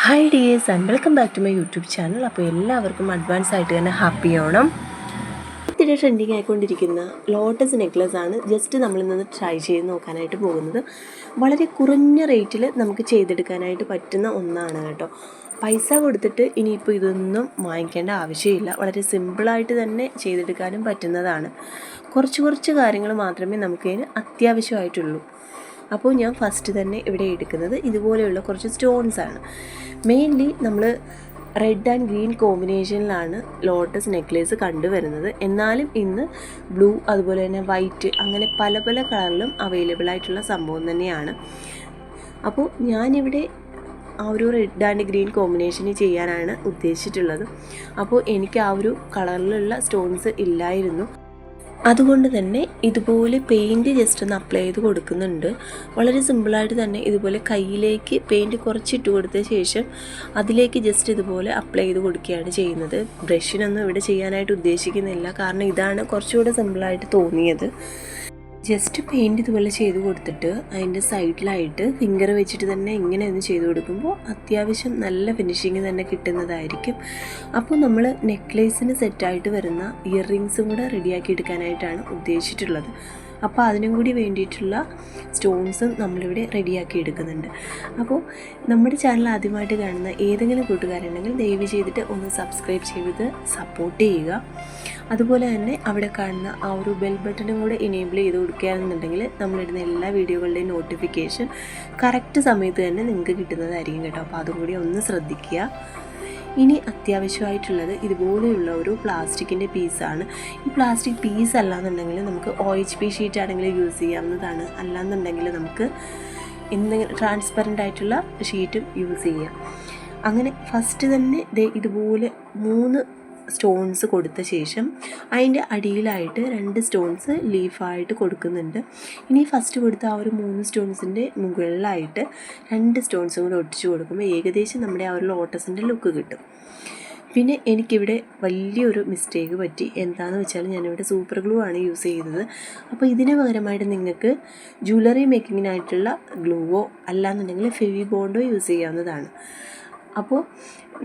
Hi dears and welcome back to my YouTube channel. അപ്പോൾ എല്ലാവർക്കും advance ആയിട്ട് തന്നെ ഹാപ്പി ഓണം. ഇതിൻ്റെ ട്രെൻഡിങ് ആയിക്കൊണ്ടിരിക്കുന്ന ലോട്ടസ് നെക്ലസ് ആണ് ജസ്റ്റ് നമ്മളിന്ന് ട്രൈ ചെയ്ത് നോക്കാനായിട്ട് പോകുന്നത്. വളരെ കുറഞ്ഞ റേറ്റിൽ നമുക്ക് ചെയ്തെടുക്കാനായിട്ട് പറ്റുന്ന ഒന്നാണ് കേട്ടോ. പൈസ കൊടുത്തിട്ട് ഇനിയിപ്പോൾ ഇതൊന്നും വാങ്ങിക്കേണ്ട ആവശ്യമില്ല. വളരെ സിമ്പിളായിട്ട് തന്നെ ചെയ്തെടുക്കാനും പറ്റുന്നതാണ്. കുറച്ച് കാര്യങ്ങൾ മാത്രമേ നമുക്കതിന് അത്യാവശ്യമായിട്ടുള്ളൂ. അപ്പോൾ ഞാൻ ഫസ്റ്റ് തന്നെ ഇവിടെ എടുക്കുന്നത് ഇതുപോലെയുള്ള കുറച്ച് സ്റ്റോൺസാണ്. മെയിൻലി നമ്മൾ റെഡ് ആൻഡ് ഗ്രീൻ കോമ്പിനേഷനിലാണ് ലോട്ടസ് നെക്ലേസ് കണ്ടുവരുന്നത്. എന്നാലും ഇന്ന് ബ്ലൂ അതുപോലെ തന്നെ വൈറ്റ് അങ്ങനെ പല കളറിലും അവൈലബിൾ ആയിട്ടുള്ള സംഭവം തന്നെയാണ്. അപ്പോൾ ഞാനിവിടെ ആ ഒരു റെഡ് ആൻഡ് ഗ്രീൻ കോമ്പിനേഷന് ചെയ്യാനാണ് ഉദ്ദേശിച്ചിട്ടുള്ളത്. അപ്പോൾ എനിക്ക് ആ ഒരു കളറിലുള്ള സ്റ്റോൺസ് ഇല്ലായിരുന്നു. അതുകൊണ്ട് തന്നെ ഇതുപോലെ പെയിൻറ്റ് ജസ്റ്റ് ഒന്ന് അപ്ലൈ ചെയ്ത് കൊടുക്കുന്നുണ്ട്. വളരെ സിമ്പിളായിട്ട് തന്നെ ഇതുപോലെ കയ്യിലേക്ക് പെയിൻറ്റ് കുറച്ചിട്ട് കൊടുത്ത ശേഷം അതിലേക്ക് ജസ്റ്റ് ഇതുപോലെ അപ്ലൈ ചെയ്ത് കൊടുക്കുകയാണ് ചെയ്യുന്നത്. ബ്രഷിനൊന്നും ഇവിടെ ചെയ്യാനായിട്ട് ഉദ്ദേശിക്കുന്നില്ല, കാരണം ഇതാണ് കുറച്ചുകൂടെ സിമ്പിളായിട്ട് തോന്നിയത്. ജസ്റ്റ് പെയിൻറ്റ് ഇതുപോലെ ചെയ്ത് കൊടുത്തിട്ട് അതിൻ്റെ സൈഡിലായിട്ട് ഫിംഗർ വെച്ചിട്ട് തന്നെ ഇങ്ങനെ ഒന്ന് ചെയ്ത് കൊടുക്കുമ്പോൾ അത്യാവശ്യം നല്ല ഫിനിഷിങ് തന്നെ കിട്ടുന്നതായിരിക്കും. അപ്പോൾ നമ്മൾ നെക്ലേസിന് സെറ്റായിട്ട് വരുന്ന ഇയർ റിങ്സും കൂടെ റെഡിയാക്കി എടുക്കാനായിട്ടാണ് ഉദ്ദേശിച്ചിട്ടുള്ളത്. അപ്പോൾ അതിനും കൂടി വേണ്ടിയിട്ടുള്ള സ്റ്റോൺസും നമ്മളിവിടെ റെഡിയാക്കി എടുക്കുന്നുണ്ട്. അപ്പോൾ നമ്മുടെ ചാനൽ ആദ്യമായിട്ട് കാണുന്ന ഏതെങ്കിലും കൂട്ടുകാരുണ്ടെങ്കിൽ ദയവ് ചെയ്തിട്ട് ഒന്ന് സബ്സ്ക്രൈബ് ചെയ്ത് സപ്പോർട്ട് ചെയ്യുക. അതുപോലെ തന്നെ അവിടെ കാണുന്ന ആ ഒരു ബെൽ ബട്ടണും കൂടെ ഇനേബിൾ ചെയ്ത് കൊടുക്കുകയാണെന്നുണ്ടെങ്കിൽ നമ്മളിടുന്ന എല്ലാ വീഡിയോകളുടെയും നോട്ടിഫിക്കേഷൻ കറക്റ്റ് സമയത്ത് തന്നെ നിങ്ങൾക്ക് കിട്ടുന്നതായിരിക്കും കേട്ടോ. അപ്പോൾ അതും കൂടി ഒന്ന് ശ്രദ്ധിക്കുക. ഇനി അത്യാവശ്യമായിട്ടുള്ളത് ഇതുപോലെയുള്ള ഒരു പ്ലാസ്റ്റിക്കിൻ്റെ പീസാണ്. ഈ പ്ലാസ്റ്റിക് പീസ് അല്ലാന്നുണ്ടെങ്കിൽ നമുക്ക് OHP ഷീറ്റ് ആണെങ്കിൽ യൂസ് ചെയ്യാവുന്നതാണ്. അല്ലാന്നുണ്ടെങ്കിൽ നമുക്ക് എന്തെങ്കിലും ട്രാൻസ്പെറൻ്റ് ആയിട്ടുള്ള ഷീറ്റും യൂസ് ചെയ്യാം. അങ്ങനെ ഫസ്റ്റ് തന്നെ ഇതുപോലെ 3 സ്റ്റോൺസ് കൊടുത്ത ശേഷം അതിൻ്റെ അടിയിലായിട്ട് 2 സ്റ്റോൺസ് ലീഫായിട്ട് കൊടുക്കുന്നുണ്ട്. ഇനി ഫസ്റ്റ് കൊടുത്ത ആ ഒരു 3 സ്റ്റോൺസിൻ്റെ മുകളിലായിട്ട് 2 സ്റ്റോൺസും കൂടെ ഒട്ടിച്ച് കൊടുക്കുമ്പോൾ ഏകദേശം നമ്മുടെ ആ ഒരു ലോട്ടസിൻ്റെ ലുക്ക് കിട്ടും. പിന്നെ എനിക്കിവിടെ വലിയൊരു മിസ്റ്റേക്ക് പറ്റി. എന്താണെന്ന് വെച്ചാൽ ഞാനിവിടെ സൂപ്പർ ഗ്ലൂ ആണ് യൂസ് ചെയ്തത്. അപ്പോൾ ഇതിന് പകരമായിട്ട് നിങ്ങൾക്ക് ജ്വല്ലറി മേക്കിങ്ങിനായിട്ടുള്ള ഗ്ലൂവോ അല്ലാന്നുണ്ടെങ്കിൽ ഫെവി ബോണ്ടോ യൂസ് ചെയ്യാവുന്നതാണ്. അപ്പോൾ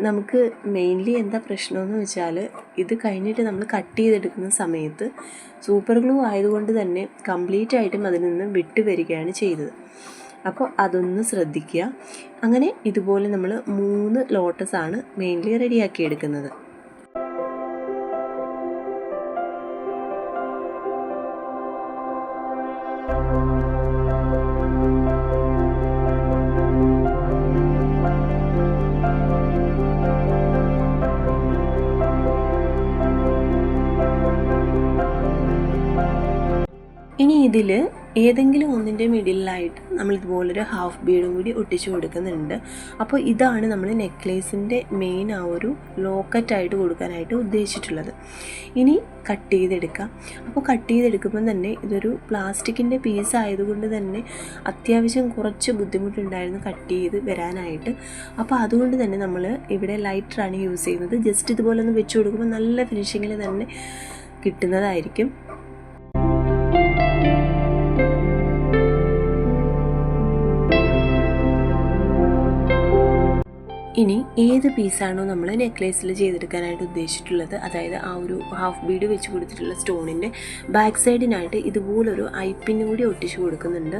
നമുക്ക് മെയിൻലി എന്താ പ്രശ്നമെന്ന് വെച്ചാൽ ഇത് കഴിഞ്ഞിട്ട് നമ്മൾ കട്ട് ചെയ്തെടുക്കുന്ന സമയത്ത് സൂപ്പർ ഗ്ലൂ ആയതുകൊണ്ട് തന്നെ കംപ്ലീറ്റ് ആയിട്ടും അതിൽ നിന്ന് വിട്ട് വരികയാണ് ചെയ്തത്. അപ്പോൾ അതൊന്ന് ശ്രദ്ധിക്കുക. അങ്ങനെ ഇതുപോലെ നമ്മൾ 3 ലോട്ടസാണ് മെയിൻലി റെഡിയാക്കി എടുക്കുന്നത്. ഇനി ഇതിൽ ഏതെങ്കിലും ഒന്നിൻ്റെ മിഡിലായിട്ട് നമ്മളിതുപോലൊരു ഹാഫ് ബീഡും കൂടി ഒട്ടിച്ചു കൊടുക്കുന്നുണ്ട്. അപ്പോൾ ഇതാണ് നമ്മൾ നെക്ലേസിൻ്റെ മെയിൻ ആ ഒരു ലോക്കറ്റായിട്ട് കൊടുക്കാനായിട്ട് ഉദ്ദേശിച്ചിട്ടുള്ളത്. ഇനി കട്ട് ചെയ്തെടുക്കാം. അപ്പോൾ കട്ട് ചെയ്തെടുക്കുമ്പോൾ തന്നെ ഇതൊരു പ്ലാസ്റ്റിക്കിൻ്റെ പീസ് ആയതുകൊണ്ട് തന്നെ അത്യാവശ്യം കുറച്ച് ബുദ്ധിമുട്ടുണ്ടായിരുന്നു കട്ട് ചെയ്ത് വരാനായിട്ട്. അപ്പോൾ അതുകൊണ്ട് തന്നെ നമ്മൾ ഇവിടെ ലൈറ്ററാണ് യൂസ് ചെയ്യുന്നത്. ജസ്റ്റ് ഇതുപോലെ ഒന്ന് വെച്ച് കൊടുക്കുമ്പോൾ നല്ല ഫിനിഷിങ്ങിൽ തന്നെ കിട്ടുന്നതായിരിക്കും. ഇനി ഏത് പീസാണോ നമ്മൾ നെക്ലേസിൽ ചെയ്തെടുക്കാനായിട്ട് ഉദ്ദേശിച്ചിട്ടുള്ളത്, അതായത് ആ ഒരു ഹാഫ് ബീഡ് വെച്ച് കൊടുത്തിട്ടുള്ള സ്റ്റോണിൻ്റെ ബാക്ക് സൈഡിനായിട്ട് ഇതുപോലൊരു ഐപ്പിന്നും കൂടി ഒട്ടിച്ചു കൊടുക്കുന്നുണ്ട്.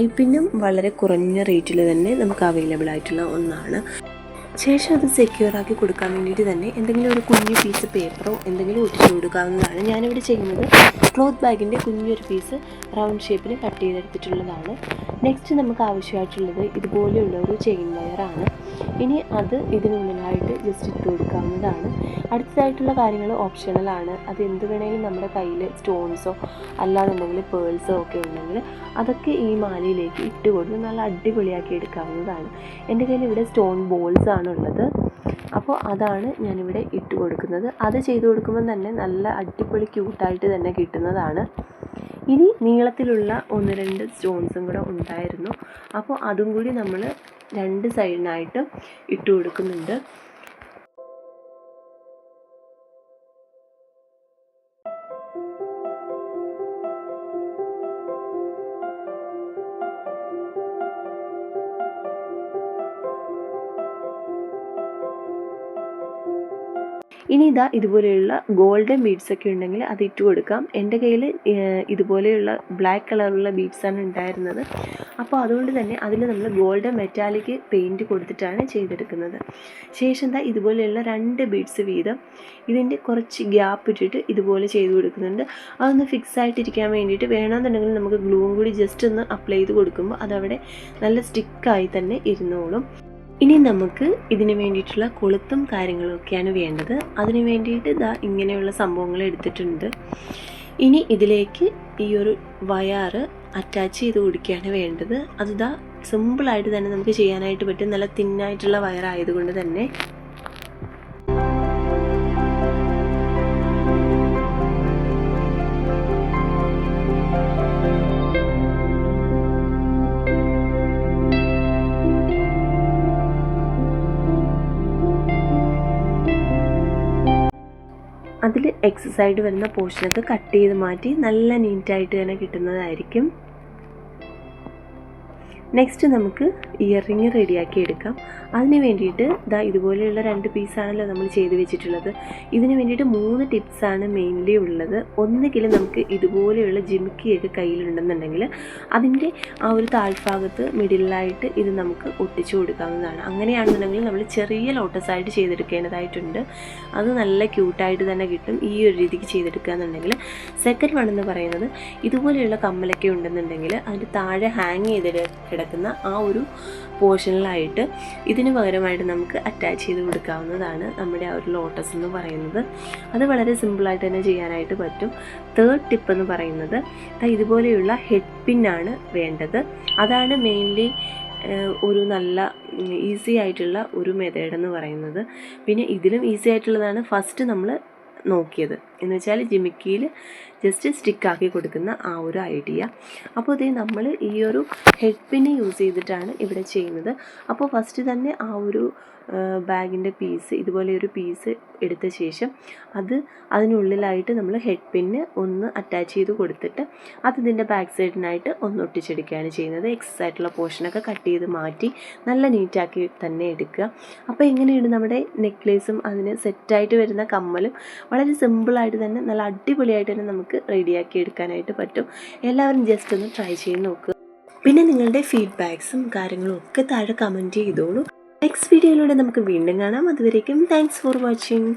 ഐപ്പിന്നും വളരെ കുറഞ്ഞ റേറ്റിൽ തന്നെ നമുക്ക് അവൈലബിൾ ആയിട്ടുള്ള ഒന്നാണ്. ശേഷം അത് സെക്യൂർ ആക്കി കൊടുക്കാൻ വേണ്ടിയിട്ട് തന്നെ എന്തെങ്കിലും ഒരു കുഞ്ഞു പീസ് പേപ്പറോ എന്തെങ്കിലും ഒട്ടിച്ചു കൊടുക്കാവുന്നതാണ്. ഞാനിവിടെ ചെയ്യുന്നത് ക്ലോത്ത് ബാഗിൻ്റെ കുഞ്ഞൊരു പീസ് റൗണ്ട് ഷേപ്പിന് കട്ട് ചെയ്തെടുത്തിട്ടുള്ളതാണ്. നെക്സ്റ്റ് നമുക്ക് ആവശ്യമായിട്ടുള്ളത് ഇതുപോലെയുള്ള ഒരു ചെയിൻ വയറാണ്. ഇനി അത് ഇതിനുള്ളിലായിട്ട് ജസ്റ്റ് ഇട്ട് കൊടുക്കാവുന്നതാണ്. അടുത്തതായിട്ടുള്ള കാര്യങ്ങൾ ഓപ്ഷണലാണ്. അത് എന്ത് വേണമെങ്കിലും നമ്മുടെ കയ്യിൽ സ്റ്റോൺസോ അല്ലാന്നുണ്ടെങ്കിൽ പേൾസോ ഒക്കെ ഉണ്ടെങ്കിൽ അതൊക്കെ ഈ മാലയിലേക്ക് ഇട്ട് കൊടുത്ത് നല്ല അടിപൊളിയാക്കി എടുക്കാവുന്നതാണ്. എൻ്റെ കയ്യിൽ ഇവിടെ സ്റ്റോൺ ബോൾസ് ആണുള്ളത്. അപ്പോൾ അതാണ് ഞാനിവിടെ ഇട്ട് കൊടുക്കുന്നത്. അത് ചെയ്ത് കൊടുക്കുമ്പോൾ തന്നെ നല്ല അടിപൊളി ക്യൂട്ടായിട്ട് തന്നെ കിട്ടുന്നതാണ്. ഇനി നീളത്തിലുള്ള 1-2 സ്റ്റോൺസും കൂടെ ഉണ്ടായിരുന്നു. അപ്പോൾ അതും കൂടി നമ്മൾ 2 സൈഡിനായിട്ട് ഇട്ട് കൊടുക്കുന്നുണ്ട്. ഇനി ഇതാ ഇതുപോലെയുള്ള ഗോൾഡൻ ബീഡ്സൊക്കെ ഉണ്ടെങ്കിൽ അത് ഇട്ട് കൊടുക്കാം. എൻ്റെ കയ്യിൽ ഇതുപോലെയുള്ള ബ്ലാക്ക് കളറുള്ള ബീഡ്സാണ് ഉണ്ടായിരുന്നത്. അപ്പോൾ അതുകൊണ്ട് തന്നെ അതിൽ നമ്മൾ ഗോൾഡൻ മെറ്റാലിക് പെയിൻറ്റ് കൊടുത്തിട്ടാണ് ചെയ്തെടുക്കുന്നത്. ശേഷം എന്താ ഇതുപോലെയുള്ള 2 ബീഡ്സ് വീതം ഇതിൻ്റെ കുറച്ച് ഗ്യാപ്പ് ഇട്ടിട്ട് ഇതുപോലെ ചെയ്ത് കൊടുക്കുന്നുണ്ട്. അതൊന്ന് ഫിക്സ് ആയിട്ടിരിക്കാൻ വേണ്ടിയിട്ട് വേണമെന്നുണ്ടെങ്കിൽ നമുക്ക് ഗ്ലൂവും കൂടി ജസ്റ്റ് ഒന്ന് അപ്ലൈ ചെയ്ത് കൊടുക്കുമ്പോൾ അതവിടെ നല്ല സ്റ്റിക്കായി തന്നെ ഇരുന്നോളും. ഇനി നമുക്ക് ഇതിന് വേണ്ടിയിട്ടുള്ള കൊളുത്തും കാര്യങ്ങളൊക്കെയാണ് വേണ്ടത്. അതിന് വേണ്ടിയിട്ട് ഇതാ ഇങ്ങനെയുള്ള സംഭവങ്ങൾ എടുത്തിട്ടുണ്ട്. ഇനി ഇതിലേക്ക് ഈ ഒരു വയറ് അറ്റാച്ച് ചെയ്ത് കൊടുക്കുകയാണ് വേണ്ടത്. അതിതാ സിമ്പിളായിട്ട് തന്നെ നമുക്ക് ചെയ്യാനായിട്ട് പറ്റും. നല്ല തിന്നായിട്ടുള്ള വയറായതുകൊണ്ട് തന്നെ. അതിൽ എക്സസ് ആയിട്ട് വരുന്ന പോർഷനൊക്കെ കട്ട് ചെയ്ത് മാറ്റി നല്ല നീറ്റായിട്ട് തന്നെ കിട്ടുന്നതായിരിക്കും. നെക്സ്റ്റ് നമുക്ക് ഇയർ റിങ് റെഡിയാക്കി എടുക്കാം. അതിന് വേണ്ടിയിട്ട് ഇതാ ഇതുപോലെയുള്ള 2 പീസാണല്ലോ നമ്മൾ ചെയ്ത് വെച്ചിട്ടുള്ളത്. ഇതിന് വേണ്ടിയിട്ട് 3 ടിപ്സാണ് മെയിൻലി ഉള്ളത്. ഒന്നുകിൽ നമുക്ക് ഇതുപോലെയുള്ള ജിമിക്കിയൊക്കെ കയ്യിലുണ്ടെന്നുണ്ടെങ്കിൽ അതിൻ്റെ ആ ഒരു താഴ്ഭാഗത്ത് മിഡിലായിട്ട് ഇത് നമുക്ക് ഒട്ടിച്ചു കൊടുക്കാവുന്നതാണ്. അങ്ങനെയാണെന്നുണ്ടെങ്കിൽ നമ്മൾ ചെറിയ ലോട്ടസായിട്ട് ചെയ്തെടുക്കേണ്ടതായിട്ടുണ്ട്. അത് നല്ല ക്യൂട്ടായിട്ട് തന്നെ കിട്ടും ഈ ഒരു രീതിക്ക് ചെയ്തെടുക്കുക എന്നുണ്ടെങ്കിൽ. സെക്കൻഡ് വൺ എന്ന് പറയുന്നത് ഇതുപോലെയുള്ള കമ്മലൊക്കെ ഉണ്ടെന്നുണ്ടെങ്കിൽ അതിൻ്റെ താഴെ ഹാങ് ചെയ്ത് കിടക്കുന്ന ആ ഒരു പോർഷനിലായിട്ട് ഇതിന് പകരമായിട്ട് നമുക്ക് അറ്റാച്ച് ചെയ്ത് കൊടുക്കാവുന്നതാണ് നമ്മുടെ ആ ഒരു ലോട്ടസ് എന്ന് പറയുന്നത്. അത് വളരെ സിമ്പിളായിട്ട് തന്നെ ചെയ്യാനായിട്ട് പറ്റും. തേർഡ് ടിപ്പ് എന്ന് പറയുന്നത് ഇതുപോലെയുള്ള ഹെഡ് പിന്നാണ് വേണ്ടത്. അതാണ് മെയിൻലി ഒരു നല്ല ഈസി ആയിട്ടുള്ള ഒരു മെത്തേഡ് എന്ന് പറയുന്നത്. പിന്നെ ഇതിലും ഈസി ആയിട്ടുള്ളതാണ് ഫസ്റ്റ് നമ്മൾ നോക്കിയത് എന്ന് വെച്ചാൽ ജിമിക്കിയിൽ ജസ്റ്റ് സ്റ്റിക്കാക്കി കൊടുക്കുന്ന ആ ഒരു ഐഡിയ. അപ്പോൾ ഇത് നമ്മൾ ഈ ഒരു ഹെഡ് പിന്ന് യൂസ് ചെയ്തിട്ടാണ് ഇവിടെ ചെയ്യുന്നത്. അപ്പോൾ ഫസ്റ്റ് തന്നെ ആ ഒരു ബാഗിൻ്റെ പീസ് ഇതുപോലെ ഒരു പീസ് എടുത്ത ശേഷം അതിനുള്ളിലായിട്ട് നമ്മൾ ഹെഡ് പിന്ന് ഒന്ന് അറ്റാച്ച് ചെയ്ത് കൊടുത്തിട്ട് അത് ഇതിൻ്റെ ബാക്ക് സൈഡിനായിട്ട് ഒന്ന് ഒട്ടിച്ചെടുക്കുകയാണ് ചെയ്യുന്നത്. എക്സസ് ആയിട്ടുള്ള പോർഷനൊക്കെ കട്ട് ചെയ്ത് മാറ്റി നല്ല നീറ്റാക്കി തന്നെ എടുക്കുക. അപ്പോൾ എങ്ങനെയാണ് നമ്മുടെ നെക്ലേസും അതിന് സെറ്റായിട്ട് വരുന്ന കമ്മലും വളരെ സിമ്പിളായിട്ട് തന്നെ നല്ല അടിപൊളിയായിട്ട് തന്നെ നമുക്ക് റെഡിയാക്കി എടുക്കാനായിട്ട് പറ്റും. എല്ലാവരും ജസ്റ്റ് ഒന്ന് ട്രൈ ചെയ്ത് നോക്കുക. പിന്നെ നിങ്ങളുടെ ഫീഡ്ബാക്സും കാര്യങ്ങളും ഒക്കെ താഴെ കമൻറ്റ് ചെയ്തോളൂ. നെക്സ്റ്റ് വീഡിയോയിലൂടെ നമുക്ക് വീണ്ടും കാണാം. അതുവരേക്കും താങ്ക്സ് ഫോർ വാച്ചിങ്.